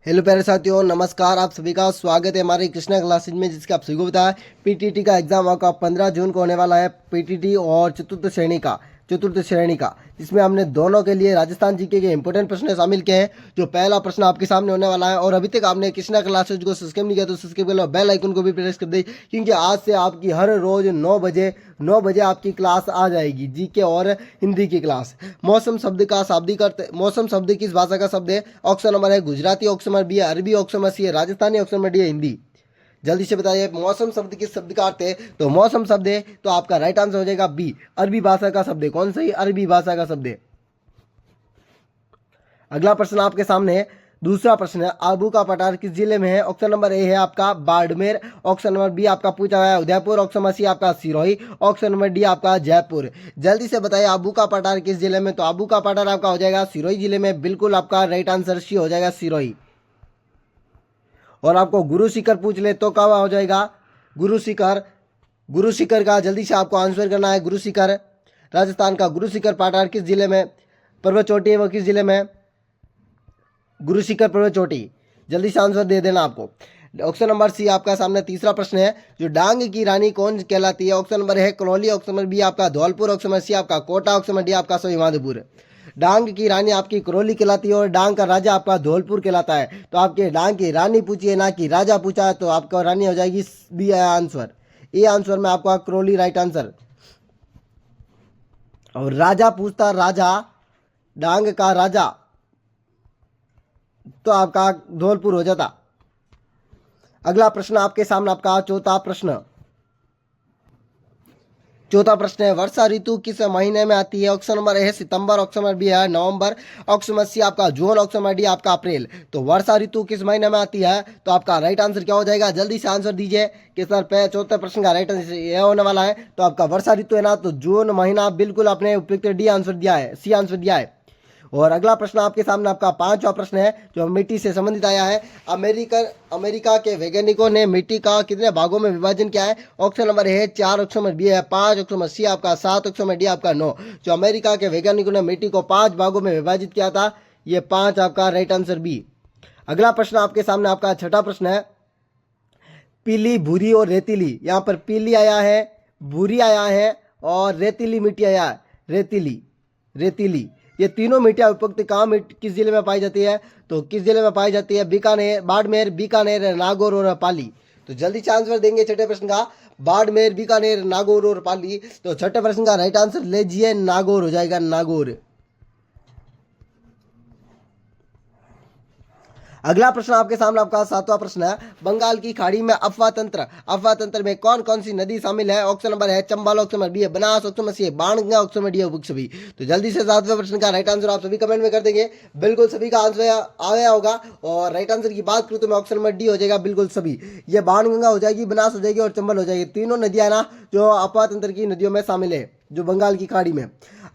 Hello प्यारे साथियों, नमस्कार। आप सभी का स्वागत है हमारे कृष्णा क्लासेज में, जिसके आप सभी को पता है पीटीटी का एग्जाम आपका 15 जून को होने वाला है। पीटीटी और चतुर्थ श्रेणी का जिसमें हमने दोनों के लिए राजस्थान जीके के इंपॉर्टेंट प्रश्न शामिल किए हैं। जो पहला प्रश्न आपके सामने होने वाला है, और अभी तक आपने कृष्णा क्लासेज को सब्सक्राइब नहीं किया तो सब्सक्राइब कर लो, बेल आइकन को भी प्रेस कर दे, क्योंकि आज से आपकी हर रोज 9 बजे आपकी क्लास आ जाएगी, जीके और हिंदी की क्लास। मौसम शब्द का शाब्दिक अर्थ, मौसम शब्द किस भाषा का शब्द है? ऑप्शन नंबर है गुजराती, ऑप्शन नंबर बी है अरबी, ऑप्शन नंबर सी है राजस्थानी, ऑप्शन नंबर डी है हिंदी। जल्दी से बताइए मौसम शब्द किस शब्द का अर्थ है? तो मौसम शब्द है, तो आपका राइट आंसर हो जाएगा बी, अरबी भाषा का शब्द है। कौन सा ही? अरबी भाषा का शब्द है। अगला प्रश्न आपके सामने है। दूसरा प्रश्न है, आबू का पठार किस जिले में है? ऑप्शन नंबर ए है आपका बाड़मेर, ऑप्शन नंबर बी आपका पूछा हुआ है उदयपुर, ऑप्शन नंबर सी आपका सिरोही, ऑप्शन नंबर डी आपका जयपुर। जल्दी से बताइए आबू का पठार किस जिले में? तो आबू का पठार आपका हो जाएगा सिरोही जिले में। बिल्कुल आपका राइट आंसर सी हो जाएगा, सिरोही। और आपको गुरु शिखर पूछ ले तो क्या हो जाएगा? गुरु शिखर का जल्दी से आपको आंसर करना है। गुरु शिखर, राजस्थान का गुरु शिखर पठार किस जिले में? पर्वत चोटी है वो किस जिले में? गुरु शिखर पर्वत चोटी। जल्दी से आंसर दे देना आपको। ऑप्शन नंबर सी आपका सामने तीसरा प्रश्न है, जो डांग की रानी कौन कहलाती है? ऑप्शन नंबर है करौली, ऑप्शन नंबर बी आपका धौलपुर, ऑप्शन नंबर सी आपका कोटा, ऑप्शन नंबर डी आपका सवाईमाधोपुर। डांग की रानी आपकी करौली कहलाती है और डांग का राजा आपका धौलपुर कहलाता है। तो आपके डांग की रानी पूछी है, ना कि राजा पूछा है, तो आपका रानी हो जाएगी बी आंसर। ए आंसर में आपका करौली राइट आंसर। और राजा पूछता, राजा डांग का राजा, तो आपका धौलपुर हो जाता। अगला प्रश्न आपके सामने, आपका चौथा प्रश्न है, वर्षा ऋतु किस महीने में आती है? ऑप्शन नंबर है सितंबर, ऑप्शन नंबर बी है नवंबर, ऑप्शन नंबर सी आपका जून, ऑप्शन नंबर डी आपका अप्रैल। तो वर्षा ऋतु किस महीने में आती है? तो आपका राइट आंसर क्या हो जाएगा? जल्दी से आंसर दीजिए कि सर पे चौथे प्रश्न का राइट आंसर यह होने वाला है। तो आपका वर्षा ऋतु है ना, तो जून महीना। बिल्कुल आपने उपयुक्त डी आंसर दिया है, सी आंसर दिया है। और अगला प्रश्न आपके सामने, आपका पांचवा प्रश्न है, जो मिट्टी से संबंधित आया है। अमेरिका के वैज्ञानिकों ने मिट्टी का कितने भागों में विभाजन किया है? ऑप्शन नंबर है 4, ऑप्शन नंबर बी है 5, ऑप्शन नंबर सी आपका 7, ऑप्शन नंबर डी आपका 9। जो अमेरिका के वैज्ञानिकों ने मिट्टी को 5 भागों में विभाजित किया था, ये 5 आपका राइट आंसर बी। अगला प्रश्न आपके सामने, आपका छठा प्रश्न है, पीली, भूरी और रेतीली। यहाँ पर पीली आया है, भूरी आया है और रेतीली मिट्टी आया है। रेतीली ये तीनों मिट्टियां उपयुक्त कहाँ किस जिले में पाई जाती है? तो किस जिले में पाई जाती है? बीकानेर, बाड़मेर, बीकानेर, नागौर और पाली। तो जल्दी से आंसर देंगे छठे प्रश्न का, बाड़मेर, बीकानेर, नागौर और पाली। तो छठे प्रश्न का राइट आंसर लीजिए, नागौर हो जाएगा, नागौर। अगला प्रश्न आपके सामने, आपका सातवां प्रश्न है, बंगाल की खाड़ी में अफवाह तंत्र में कौन कौन सी नदी शामिल है? ऑप्शन नंबर है चंबल, ऑप्शन नंबर बी है बनास, ऑप्शन नंबर सी है बाणगंगा, ऑप्शन नंबर डी है बुक्सबी। तो जल्दी से सातवें प्रश्न का राइट आंसर आप सभी कमेंट में कर देंगे। बिल्कुल सभी का आंसर आ गया होगा। और राइट आंसर की बात करूँ तो मैं ऑप्शन नंबर डी हो जाएगा, बिल्कुल सभी। ये बाणगंगा हो जाएगी, बनास हो जाएगी और चंबल हो जाएगी। तीनों नदियां ना जो अफवाह तंत्र की नदियों में शामिल है, जो बंगाल की खाड़ी में।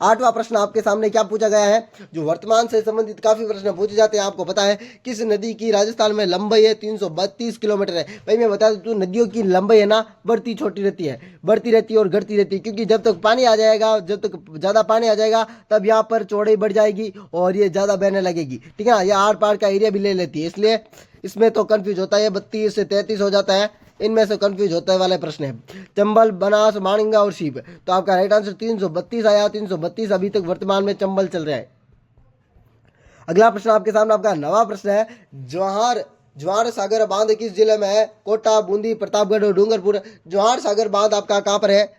आठवां प्रश्न आपके सामने क्या पूछा गया है? जो वर्तमान से संबंधित काफी प्रश्न पूछे जाते हैं, आपको पता है किस नदी की राजस्थान में लंबाई है 332 किलोमीटर है। भाई मैं बता दूं, नदियों की लंबाई है ना, बढ़ती छोटी रहती है, बढ़ती रहती है और घटती रहती है, क्योंकि जब तक पानी आ जाएगा, जब तक ज्यादा पानी आ जाएगा, तब यहाँ पर चौड़ाई बढ़ जाएगी और ये ज्यादा बहने लगेगी। ठीक है ना, ये आर पार का एरिया भी ले लेती है, इसलिए इसमें तो कंफ्यूज होता है। 32 से 33 हो जाता है, इनमें से कंफ्यूज होता है वाले प्रश्न है। चंबल, बनास, माणिंगा और शीप। तो आपका राइट आंसर 332 आया। 332 अभी तक वर्तमान में चंबल चल रहा है। अगला प्रश्न आपके सामने, आपका नवा प्रश्न है, जवाहर सागर बांध किस जिले में है? कोटा, बूंदी, प्रतापगढ़ और डूंगरपुर। जवाहर सागर बांध आपका कहां पर है?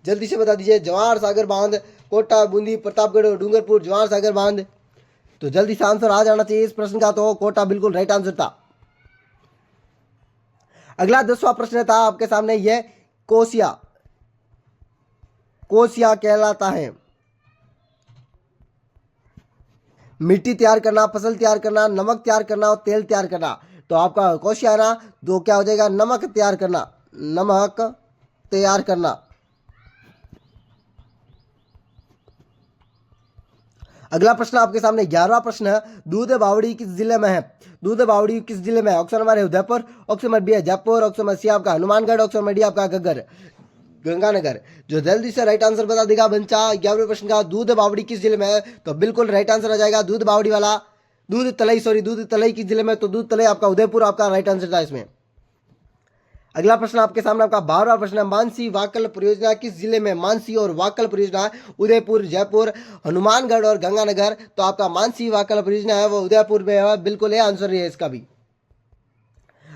जल्दी से बता दीजिए। जवाहर सागर बांध, कोटा, बूंदी, प्रतापगढ़ और डूंगरपुर, जवाहर सागर बांध। तो जल्दी से आंसर आ जाना चाहिए इस प्रश्न का। तो कोटा बिल्कुल राइट आंसर था। अगला 10वां प्रश्न था आपके सामने, यह कोसिया कहलाता है। मिट्टी तैयार करना, फसल तैयार करना, नमक तैयार करना और तेल तैयार करना। तो आपका कोशिया है ना, तो क्या हो जाएगा? नमक तैयार करना। अगला प्रश्न आपके सामने 11वां प्रश्न है, दूध बावड़ी किस जिले में है? दूध बावड़ी किस जिले में है? ऑप्शन नंबर है उदयपुर, ऑप्शन नंबर बी है जयपुर, ऑप्शन नंबर सी आपका हनुमानगढ़, ऑप्शन नंबर डी आपका गंगानगर। जो जल्दी से राइट आंसर बता देगा बच्चा 11वें प्रश्न का, दूध बावड़ी किस जिले में है? तो बिल्कुल राइट आंसर आ जाएगा दूध बावड़ी वाला, दूध तलई किस जिले में, तो दूध तलई आपका उदयपुर आपका राइट आंसर था इसमें। अगला प्रश्न आपके सामने आपका 12वां प्रश्न है, मानसी वाकल परियोजना किस जिले में, मानसी और वाकल परियोजना उदयपुर, जयपुर, हनुमानगढ़ और गंगानगर, तो आपका मानसी वाकल परियोजना है वो उदयपुर में है, बिल्कुल ये आंसर है इसका भी।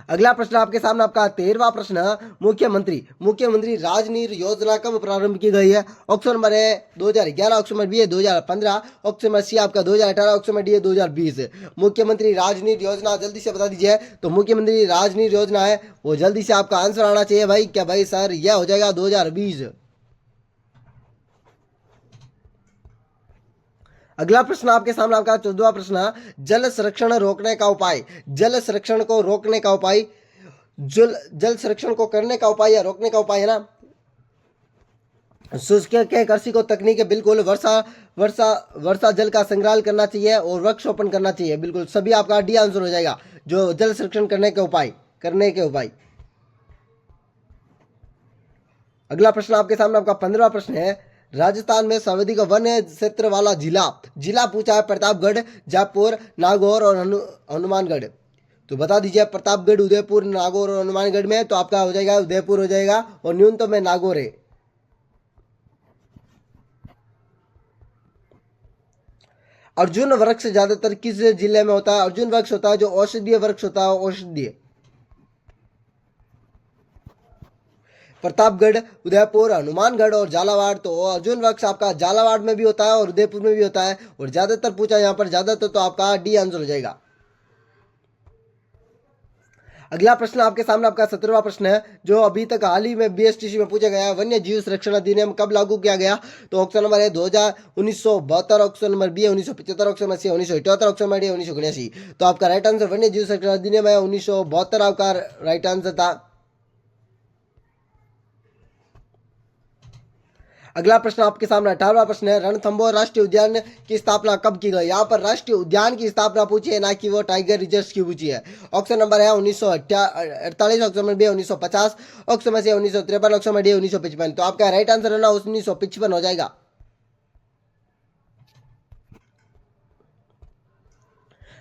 अगला प्रश्न आपके सामने आपका 13वां प्रश्न, मुख्यमंत्री राजनीर योजना कब प्रारंभ की गई है, ऑप्शन नंबर है 2011, ऑप्शन नंबर बी है 2015, ऑप्शन नंबर सी आपका 2018, ऑप्शन नंबर डी है 2020। मुख्यमंत्री राजनीर योजना जल्दी से बता दीजिए। तो मुख्यमंत्री राजनीर योजना है वो जल्दी से आपका आंसर आना चाहिए भाई। क्या भाई सर, यह हो जाएगा 2020। अगला प्रश्न आपके सामने आपका 14वां प्रश्न, जल संरक्षण रोकने का उपाय, जल संरक्षण को रोकने का उपाय, जल संरक्षण को करने का उपाय या रोकने का उपाय है ना, शुष्क के कृषि को तकनीक है, बिल्कुल वर्षा जल का संग्रह करना चाहिए और वृक्षारोपण करना चाहिए, बिल्कुल सभी आपका डी आंसर हो जाएगा, जो जल संरक्षण करने के उपाय। अगला प्रश्न आपके सामने आपका 15वां प्रश्न है, राजस्थान में सर्वाधिक वन क्षेत्र वाला जिला पूछा है, प्रतापगढ़, जयपुर, नागौर और हनुमानगढ़। तो बता दीजिए प्रतापगढ़, उदयपुर, नागौर और हनुमानगढ़ में, तो आपका हो जाएगा उदयपुर हो जाएगा और न्यूनतम में नागौर है। अर्जुन वृक्ष ज्यादातर किस जिले में होता है, अर्जुन वृक्ष होता है जो औषधीय वृक्ष होता है, औषधीय। प्रतापगढ़, उदयपुर, हनुमानगढ़ और झालावाड़, तो अर्जुन वृक्ष आपका झालावाड़ में भी होता है और उदयपुर में भी होता है, और ज्यादातर पूछा यहाँ पर ज्यादातर, तो आपका डी आंसर हो जाएगा। अगला प्रश्न आपके सामने आपका 17वां प्रश्न है, जो अभी तक हाल ही में बीएसटीसी में पूछा गया, वन्य जीव संरक्षण अधिनियम कब लागू किया गया, तो ऑप्शन नंबर है 1972, ऑप्शन नंबर बी है 1975, option number C 1978, option number D 1979। तो आपका राइट आंसर वन्य जीव संरक्षण अधिनियम है 1972 आपका राइट आंसर था। अगला प्रश्न आपके सामने 18वां प्रश्न है, रणथंभौर राष्ट्रीय उद्यान की स्थापना कब की गई, यहाँ पर राष्ट्रीय उद्यान की स्थापना पूछी है, ना कि वो टाइगर रिजर्व की पूछी है। ऑप्शन नंबर है 1948, option number B 1950, option number C 1953, option number D 1955। तो आपका राइट आंसर है ना 1955 हो जाएगा।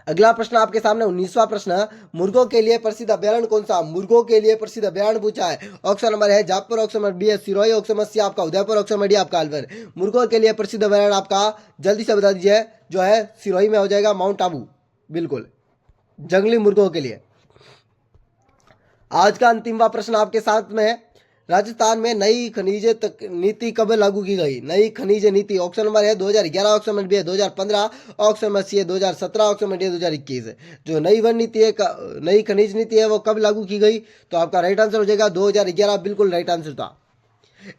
अगला प्रश्न आपके सामने 19वां प्रश्न, मुर्गों के लिए प्रसिद्ध अभ्यारण्य कौन सा, मुर्गों के लिए प्रसिद्ध अभ्यारण्य पूछा है। ऑप्शन नंबर है जयपुर, ऑप्शन नंबर बी है सिरोही, ऑप्शन नंबर सी आपका उदयपुर, ऑप्शन नंबर डी आपका अलवर। मुर्गों के लिए प्रसिद्ध अभ्यारण्य आपका जल्दी से बता दीजिए, जो है सिरोही में हो जाएगा, माउंट आबू, बिल्कुल जंगली मुर्गों के लिए। आज का अंतिमवा प्रश्न आपके साथ में है, राजस्थान में नई खनिज नीति कब लागू की गई, नई खनिज नीति। ऑप्शन नंबर है 2011, ऑप्शन नंबर बी है 2015, ऑप्शन नंबर सी है 2017, ऑप्शन नंबर डी है 2021। जो नई वन नीति है, नई खनिज नीति है, वो कब लागू की गई, तो आपका राइट आंसर हो जाएगा 2011, बिल्कुल राइट आंसर था।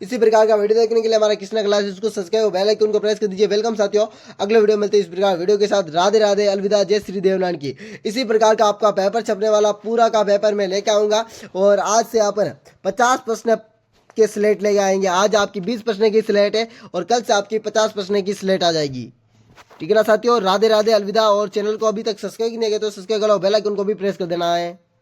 इसी प्रकार का वीडियो देखने के लिए हमारा कृष्णा क्लास इसको सब्सक्राइब और बेल आइकन को प्रेस कर दीजिए। वेलकम साथियों, अगले वीडियो मिलते हैं इस प्रकार वीडियो के साथ। राधे राधे, अलविदा, जय श्री देवनान की। इसी प्रकार का आपका पेपर छपने वाला पूरा का पेपर मैं लेके आऊंगा, और आज से आप 50 प्रश्न के स्लेट लेके आएंगे। आज आपकी 20 प्रश्न की स्लेट है और कल से आपकी 50 प्रश्न की स्लेट आ जाएगी। ठीक है ना साथियों, राधे राधे, अलविदा। और चैनल को अभी तक सब्सक्राइब नहीं किया तो सब्सक्राइब करो, बेल आइकन को भी प्रेस कर देना है।